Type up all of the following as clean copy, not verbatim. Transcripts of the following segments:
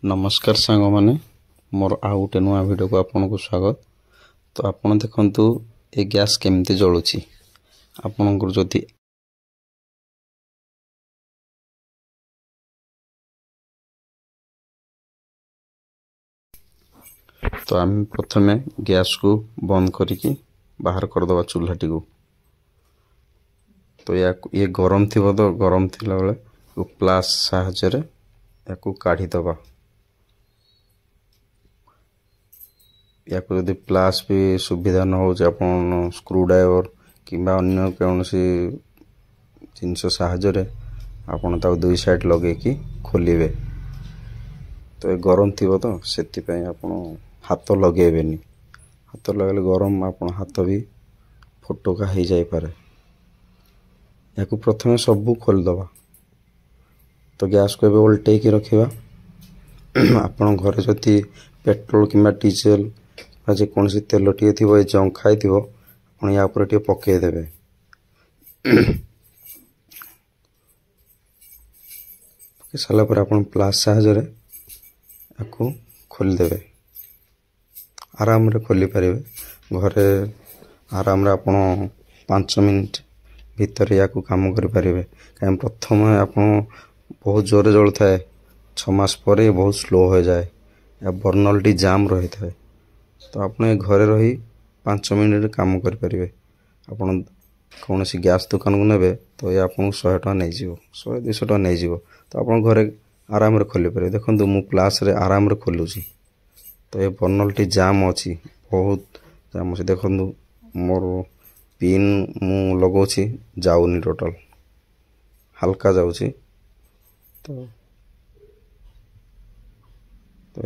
नमस्कार सांग माने मोर आउ गोटे नुआ वीडियो को आपन को स्वागत। तो आपन देखंतु ए गैस केमती जळुची आपन को जति तो आम प्रथमे गैस को बंद करिकी बाहर कर दवा चूल्हाटी को। तो ये गरम थी तो गरम थिला बेले प्लास साहाय्य या काढ़ी दबा। या यदि प्लास भी सुविधा न हो स्क्रू ड्राइवर किंबा अन्य कौन सी जिनस साहाय्य आपन ताऊ दुई साइड लगे कि खोलिबे। तो ये गरम थी तो से हाथ लगेबेनी, हाथ लगेले गरम आपन हाथ भी फोटोका हो जाई पारे। या प्रथमे सबू खोलदबा। तो गैस को उल्टे की रखिबा। आपन घर जति पेट्रोल किंबा डीजेल जेकोसी तेल टे थी जंग खाई थी या पकई देवे। पकई सारा पर आप प्लास साहाय्य खोलीदे। आराम रे खोली पारे। घरे आराम रे आप 5 मिनट भितर या काम करें। कहीं प्रथम आप बहुत जोर जलू थाए 6 मास पर बहुत स्लो हो जाए या बर्नल टी जाम रही थाए। तो आप घरे रही 5 मिनट काम करें। आपन कौन सी गैस दुकान को नेबे तो ये आपको 100 टका नहीं जीवो, 100-200 टका नहीं जीवो। तो आप घरे आराम रे खोली पारे। देखो मु प्लास रे आराम रे खोलुची। तो ये बर्नल टी जाम अच्छी, बहुत जाम अच्छी। देखो मोर पिन मु लगौची जाऊनी, टोटल हल्का जाऊची। तो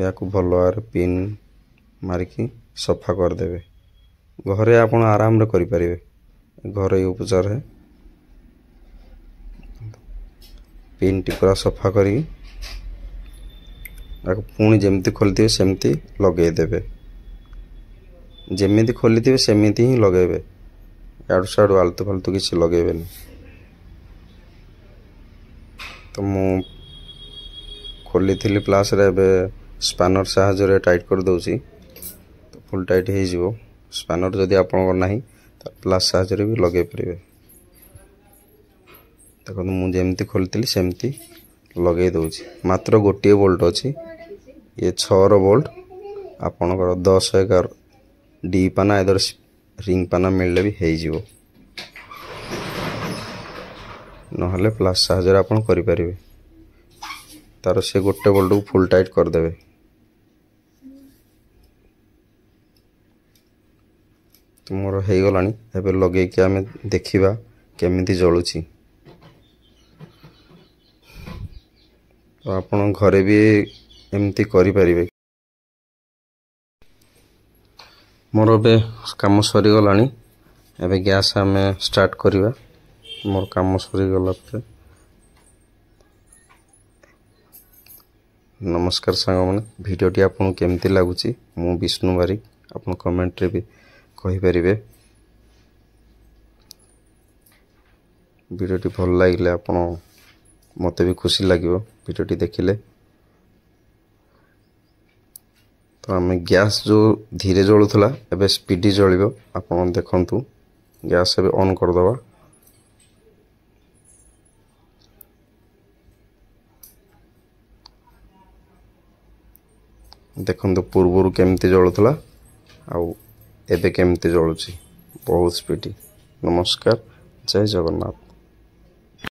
या भल भाव पिन मारिकी सफा कर देवे। घरे आप आराम रे करि परिबे। घरे उपचार है पिन टी पूरा सफा करी पुणी जमती खोलते सेमती लगे देवे। जमीती खोली सेमती ही लगेबे। याडू साडू आलतू फालतू किसी लगेबे नहीं। तो मु खोली थी प्लास रे स्पानर साहाय्य टाइट कर दउची। तो फुल टाइट हो जीवो। स्पानर जदि आपन नाही तो प्लास साहाय्य भी लगे परिबे। देखो मु जेमती खोलती सेमती लगे दउची। मात्र गोटे बोल्ट अछि। ये 6 बोल्ट आपनकर 10-11 डी पाना इधर रिंग पाना मिलले भी हो जीवो। नहले प्लास साहाय्य आपन करि परिबे। तार से गोटे बोल्ट को फुल टाइट कर देबे। तो मोर हो गलानी। एबे लगे कि आमे देखिबा केमिति जळुची। तो आपन घरे भी एमती करि परिबे। मोर बे काम सरी गलानी। एबे गैस आमे स्टार्ट करिबा। मोर काम सरी गला पे नमस्कार सांग माने। वीडियो टी आपन केमती लागुची मु विष्णु बारिक आपन कमेंट रे भी कहि परिबे। वीडियो टी भल लागिले आपन मते भी खुशी लागिवो वीडियो टी देखिले। तो आमे गैस जो धीरे जळुथला एबे स्पीडी जळिबो। आपन देखंतु गैस एबे ऑन कर दबा। देखंतु पूर्वरु केमती जळुथला आउ एबे केमती जळुची, बहुत स्पीडी। नमस्कार, जय जगन्नाथ।